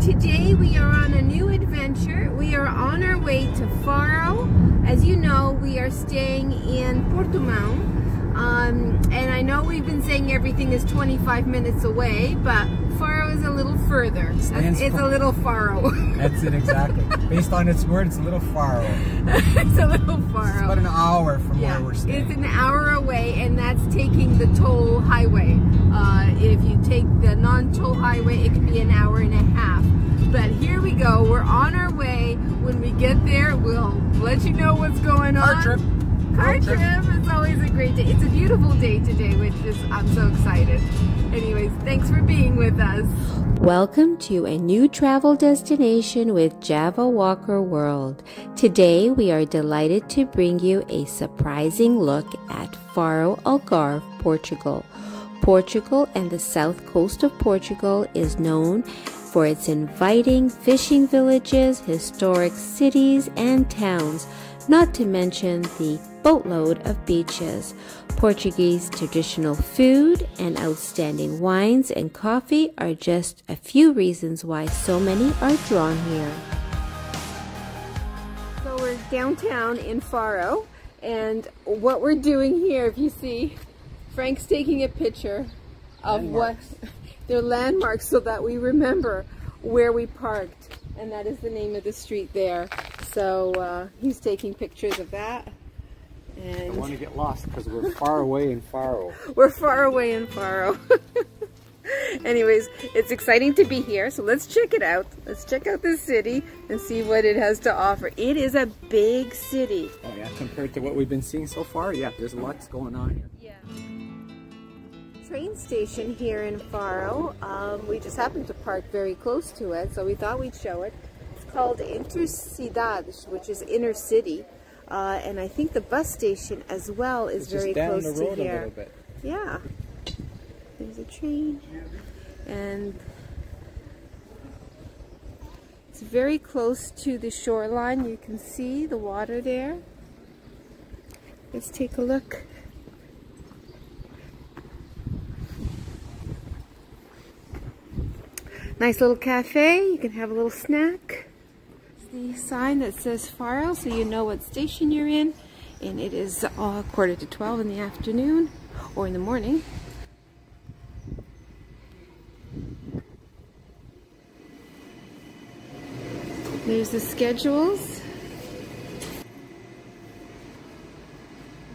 today we are on a new adventure. We are on our way to Faro. As you know, we are staying in Portimão. And I know we've been saying everything is 25 minutes away, but Faro is a little further. It's a little Faro. That's it, exactly. Based on its word, it's a little Faro. It's a little Faro. It's about an hour from where we're staying. It's an hour away, and that's taking the toll highway. If you take the non-toll highway, it can be an hour and a half. But here we go. We're on our way. When we get there, we'll let you know what's going on. Car trip. It's always a great day. It's a beautiful day today, which is, I'm so excited. Anyways, thanks for being with us. Welcome to a new travel destination with Java Walker World. Today we are delighted to bring you a surprising look at Faro, Algarve, Portugal. Portugal and the south coast of Portugal is known for its inviting fishing villages, historic cities and towns, not to mention the boatload of beaches. Portuguese traditional food and outstanding wines and coffee are just a few reasons why so many are drawn here. So we're downtown in Faro, and what we're doing here, if you see, Frank's taking a picture of their landmarks so that we remember where we parked, and that is the name of the street there. So he's taking pictures of that. And I don't want to get lost because we're far away in Faro. We're far away in Faro. Anyways, it's exciting to be here, so let's check it out. Let's check out this city and see what it has to offer. It is a big city. Oh yeah, compared to what we've been seeing so far, yeah, there's lots going on here. Yeah. Train station here in Faro. We just happened to park very close to it, so we thought we'd show it. It's called Intercidade, which is inner city. And I think the bus station as well is very close to here. Just down the road a little bit. Yeah. There's a train. And it's very close to the shoreline. You can see the water there. Let's take a look. Nice little cafe. You can have a little snack. The sign that says Faro, so you know what station you're in, and it is 11:45 in the afternoon or in the morning. There's the schedules.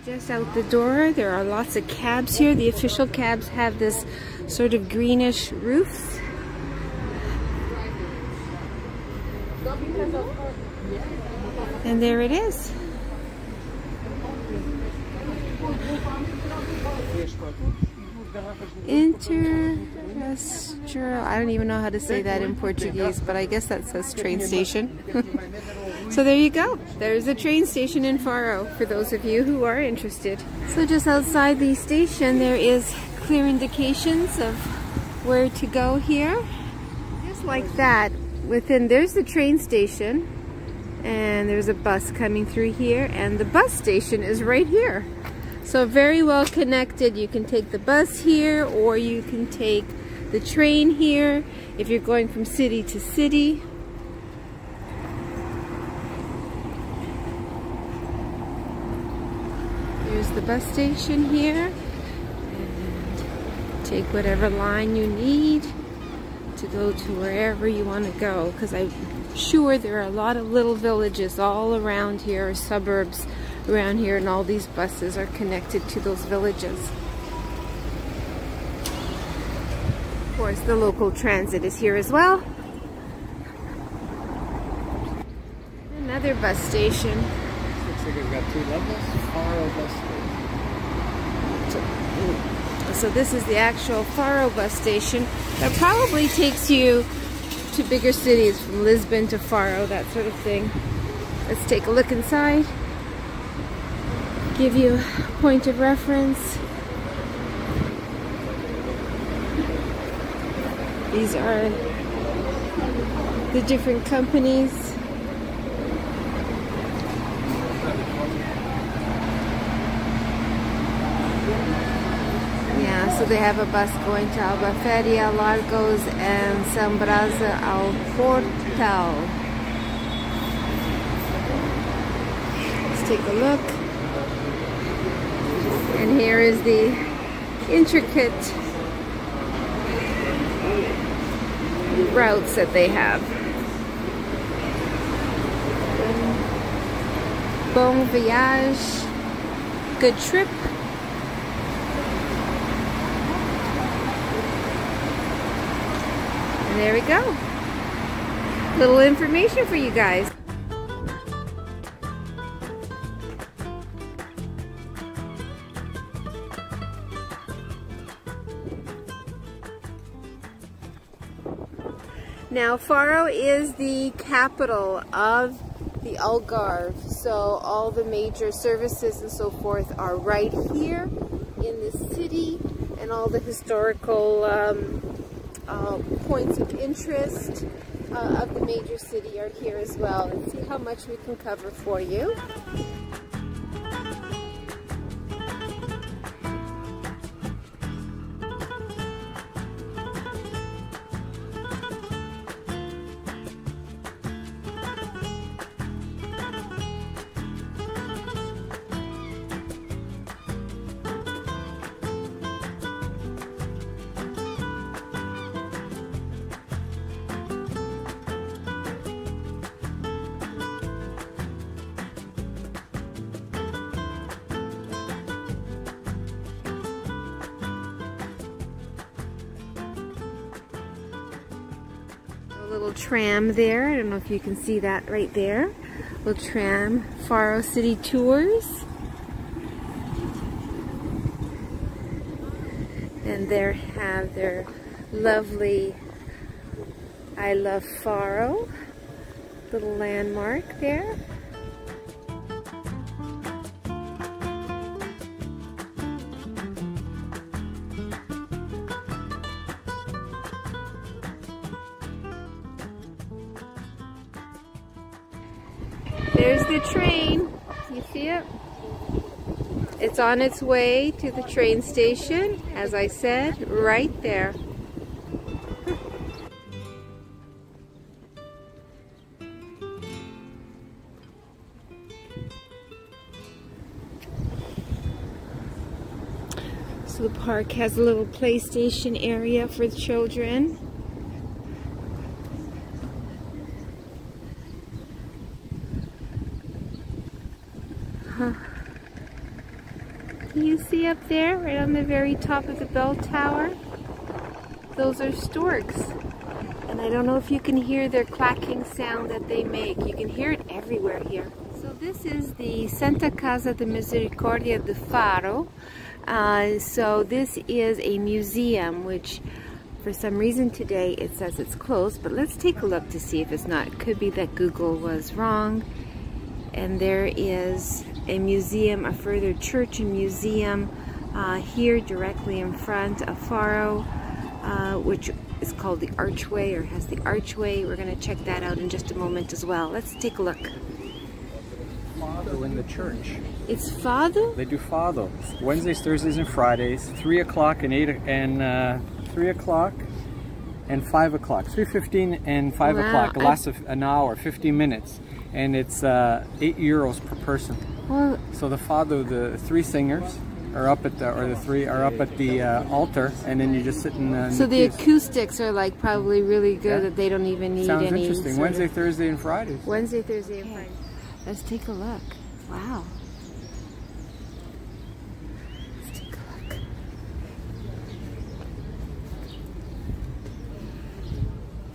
Just out the door there are lots of cabs here. The official cabs have this sort of greenish roofs. And there it is. Interestral. I don't even know how to say that in Portuguese, but I guess that says train station. So there you go. There's a train station in Faro for those of you who are interested. So just outside the station there is clear indications of where to go here. Just like that. There's the train station, and there's a bus coming through here, and the bus station is right here. So very well connected. You can take the bus here, or you can take the train here if you're going from city to city. There's the bus station here, and take whatever line you need to go to wherever you want to go, because I'm sure there are a lot of little villages all around here, or suburbs around here, and all these buses are connected to those villages. Of course, the local transit is here as well. Another bus station. Looks like it's got 2 levels. Faro bus station. So this is the actual Faro bus station. That probably takes you to bigger cities, from Lisbon to Faro, that sort of thing. Let's take a look inside. Give you a point of reference. These are the different companies. So they have a bus going to Albaferia, Largos, and San Braza al Portal. Let's take a look. And here is the intricate routes that they have. Bon voyage. Good trip. And there we go. Little information for you guys. Now, Faro is the capital of the Algarve, so all the major services and so forth are right here in this city, and all the historical points of interest of the major city are here as well. Let's see how much we can cover for you. Little tram there. I don't know if you can see that right there. Little tram, Faro City Tours. And there have their lovely I Love Faro little landmark there. There's the train. You see it? It's on its way to the train station, as I said, right there. So the park has a little PlayStation area for the children. Can you see up there, right on the very top of the bell tower? Those are storks. And I don't know if you can hear their clacking sound that they make. You can hear it everywhere here. So this is the Santa Casa de Misericordia de Faro. So this is a museum, which for some reason today it says it's closed, but let's take a look to see if it's not. It could be that Google was wrong. And there is a museum, a further church and museum here directly in front of Faro, which is called the Archway, or has the Archway. We're going to check that out in just a moment as well. Let's take a look. Fado in the church. It's Fado? They do Fado. Wednesdays, Thursdays, and Fridays. 3 o'clock and 3 o'clock and 5 o'clock. 3:15 and 5 o'clock. It lasts an hour, 50 minutes. And it's €8 per person. Well, so the Fado, the three singers are up at the, or the three are up at the altar, and then you just sit in so the acoustics are like probably really good, that they don't even need Sounds any. Interesting. Wednesday, Thursday, and Fridays. Wednesday, Thursday, and Friday. Let's take a look. Wow. Let's take a look.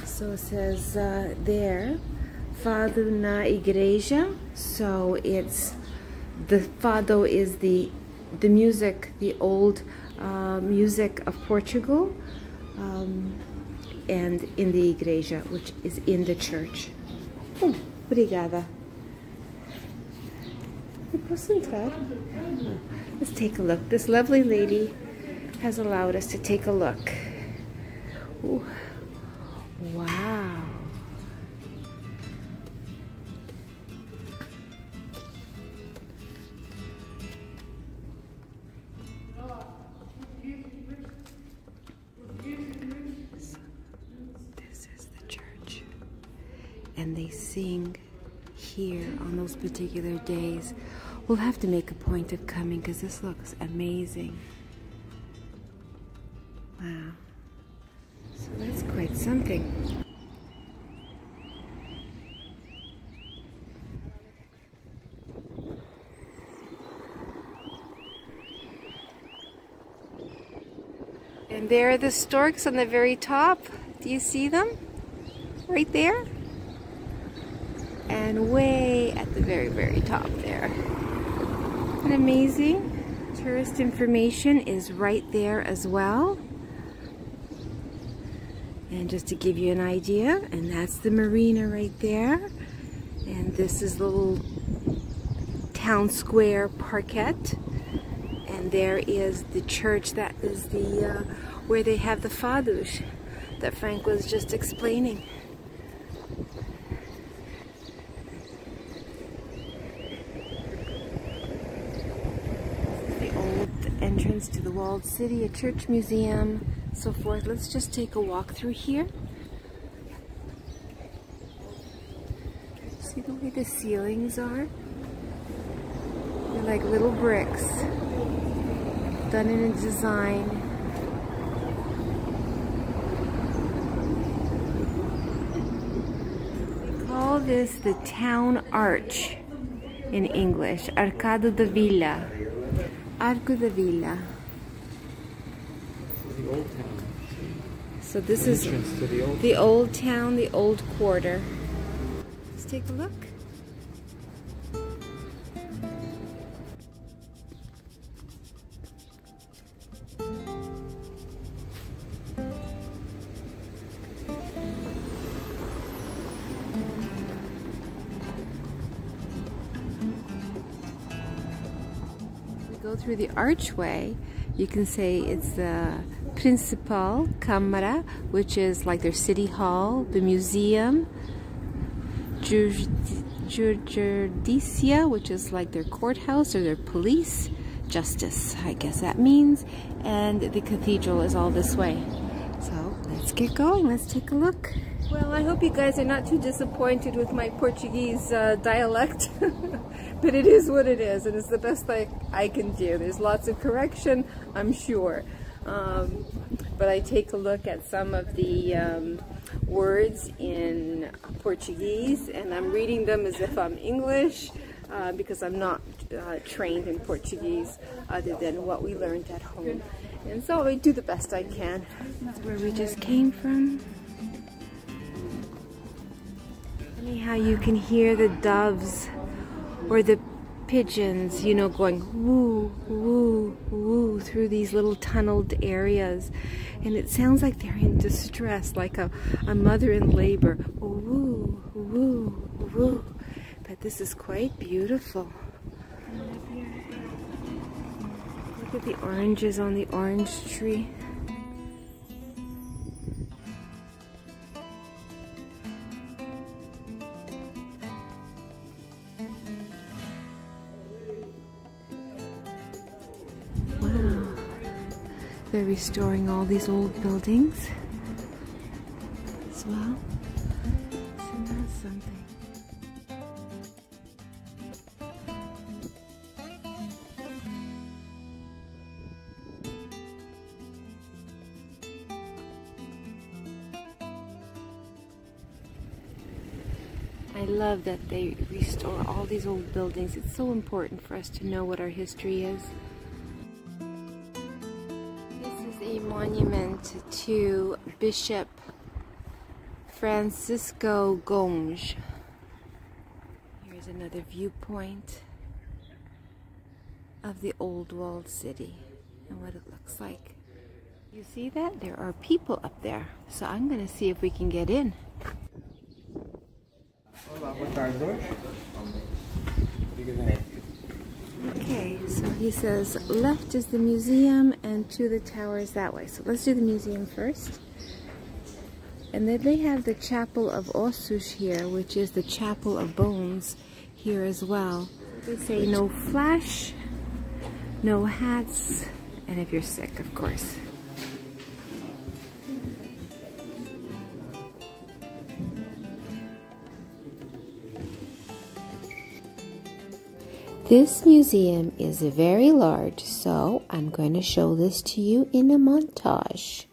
So it says there, Fado na Igreja. So it's the Fado is the music, the old music of Portugal, and in the Igreja, which is in the church. Obrigada. Posso entrar? Let's take a look. This lovely lady has allowed us to take a look. Ooh. Wow. and they sing here on those particular days. We'll have to make a point of coming because this looks amazing. Wow. So that's quite something. And there are the storks on the very top. Do you see them? Right there? And way at the very, very top there. Isn't it amazing? Tourist information is right there as well. And just to give you an idea, and that's the marina right there. And this is the little town square parquet. And there is the church that is the where they have the fadush that Frank was just explaining. The old entrance to the walled city, a church museum, so forth. Let's just take a walk through here. See the way the ceilings are? They're like little bricks, done in a design. We call this the town arch in English, Arcado da Vila. Arco da Vila. The old town. So this is the old town, the old quarter. Let's take a look. Go through the archway, you can say it's the Principal Câmara, which is like their city hall, the museum, Justicia, which is like their courthouse or their police, justice, I guess that means, and the cathedral is all this way. So let's get going, let's take a look. Well, I hope you guys are not too disappointed with my Portuguese dialect, but it is what it is, and it's the best I can do. There's lots of correction, I'm sure, but I take a look at some of the words in Portuguese, and I'm reading them as if I'm English, because I'm not trained in Portuguese other than what we learned at home. And so I do the best I can. That's where we just came from. How you can hear the doves or the pigeons, you know, going woo, woo, woo through these little tunneled areas. And it sounds like they're in distress, like a mother in labor. Woo, woo, woo. But this is quite beautiful. Look at the oranges on the orange tree. They're restoring all these old buildings as well. So that's something. I love that they restore all these old buildings. It's so important for us to know what our history is. A monument to Bishop Francisco Gomes. Here's another viewpoint of the old walled city and what it looks like. You see that? There are people up there. So I'm going to see if we can get in. Okay, so he says left is the museum and to the towers that way. So let's do the museum first. And then they have the Chapel of Ossos here, which is the Chapel of Bones here as well. They say no flash, no hats, and if you're sick, of course. This museum is very large, so I'm going to show this to you in a montage.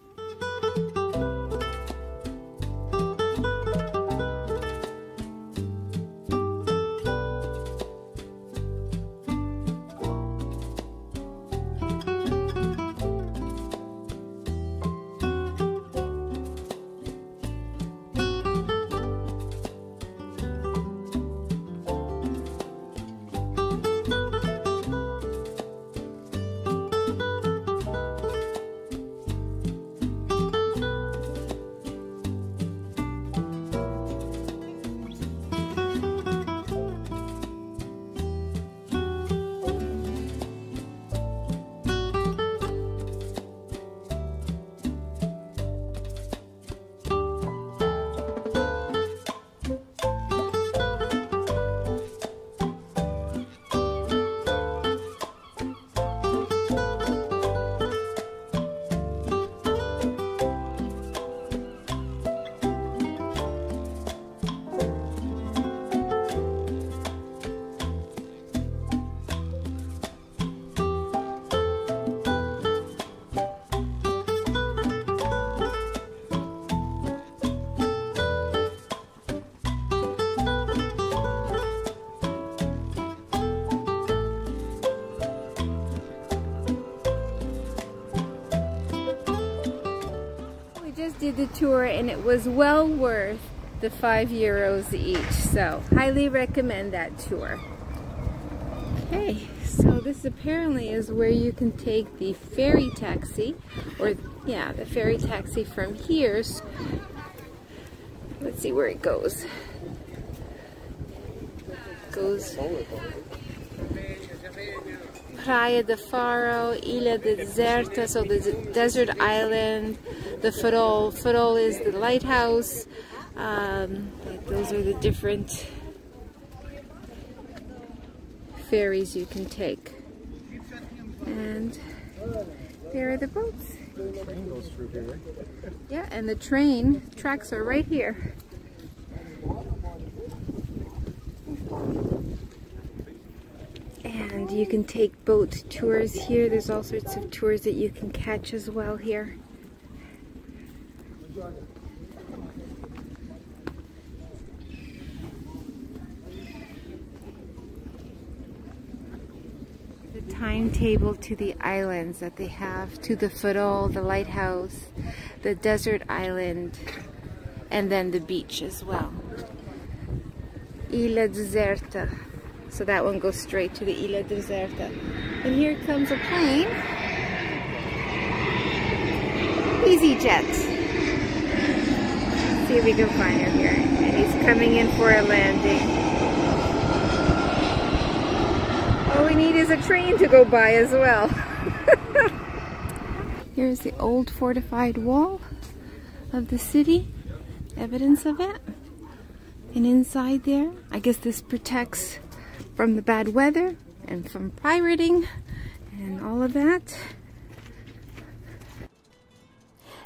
Did the tour and it was well worth the €5 each, so highly recommend that tour. Okay, so this apparently is where you can take the ferry taxi, or yeah, the ferry taxi from here. Let's see where it goes. Goes Praia de Faro, Ilha Deserta, so the desert island, the Farol. Farol is the lighthouse. Those are the different ferries you can take. And there are the boats. The train goes through here, right? Yeah, and the train tracks are right here. And you can take boat tours here. There's all sorts of tours that you can catch as well here. The timetable to the islands that they have, to the Farol, the lighthouse, the desert island, and then the beach as well. Ilha Deserta. So that one goes straight to the Ilha Deserta. And here comes a plane. EasyJet. See if we can find him here. And he's coming in for a landing. All we need is a train to go by as well. Here's the old fortified wall of the city. Evidence of it. And inside there, I guess this protects from the bad weather and from pirating and all of that.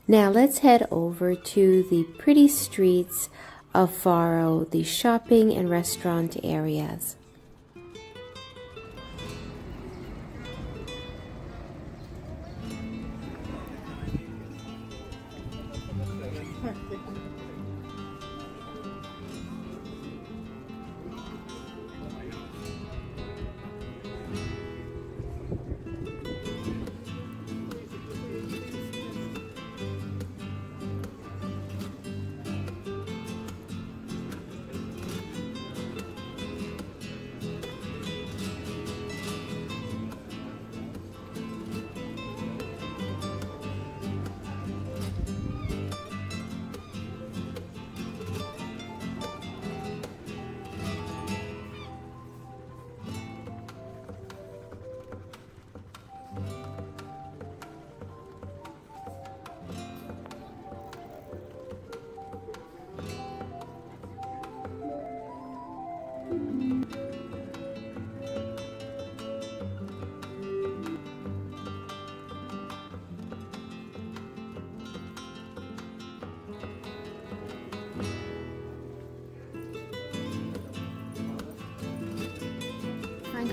Now let's head over to the pretty streets of Faro, the shopping and restaurant areas.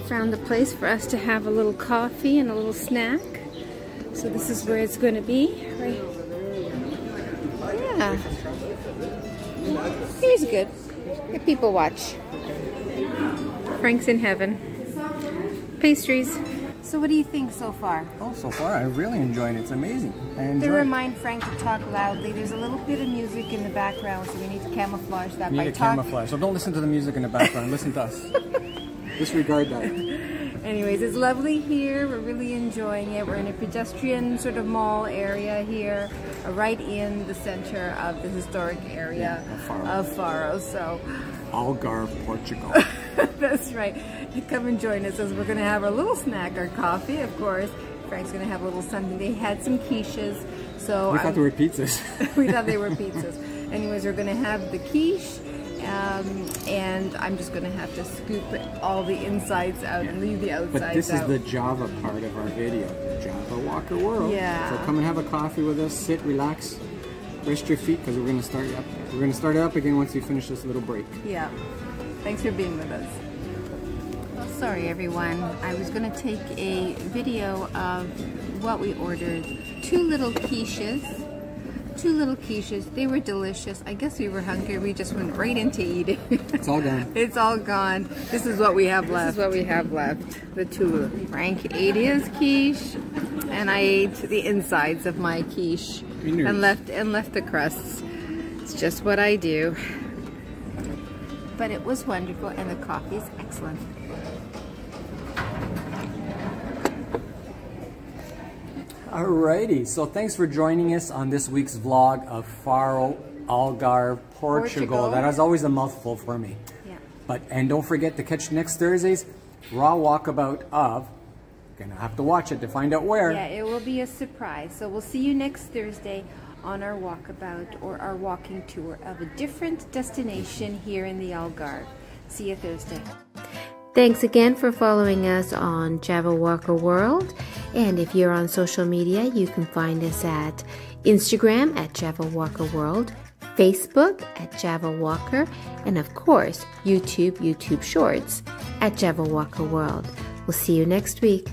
found a place for us to have a little coffee and a little snack. So this is where it's going to be. Right? Yeah. Here's good. Let people watch. Frank's in heaven. Pastries. So what do you think so far? Oh, so far I really enjoyed it. It's amazing. To remind Frank to talk loudly, there's a little bit of music in the background, so we need to camouflage that by talking. Camouflage. So don't listen to the music in the background. Listen to us. Disregard that. Anyways, it's lovely here. We're really enjoying it. We're in a pedestrian sort of mall area here, right in the center of the historic area of Faro. So, Algarve, Portugal. That's right. Come and join us as we're going to have our little snack, our coffee, of course. Frank's going to have a little something. They had some quiches. So we thought they were pizzas. We thought they were pizzas. Anyways, we're going to have the quiche. And I'm just going to have to scoop all the insides out and leave the outsides out. But this is the Java part of our video, Java Walker World. Yeah. So come and have a coffee with us, sit, relax, rest your feet, because we're going to start up. We're going to start it up again once we finish this little break. Yeah. Thanks for being with us. Well, sorry everyone. I was going to take a video of what we ordered. Two little quiches. They were delicious. I guess we were hungry. We just went right into eating. It's all gone. It's all gone. This is what we have left. The two. Frank ate his quiche, and I ate the insides of my quiche and left the crusts. It's just what I do. But it was wonderful, and the coffee is excellent. Alrighty, so thanks for joining us on this week's vlog of Faro, Algarve, Portugal. That is always a mouthful for me. Yeah. And don't forget to catch next Thursday's Raw Walkabout of, you're gonna have to watch it to find out where. Yeah, it will be a surprise. So we'll see you next Thursday on our walkabout or our walking tour of a different destination here in the Algarve. See you Thursday. Thanks again for following us on Java Walker World. And if you're on social media, you can find us at Instagram at Java Walker World, Facebook at Java Walker, and of course, YouTube Shorts at Java Walker World. We'll see you next week.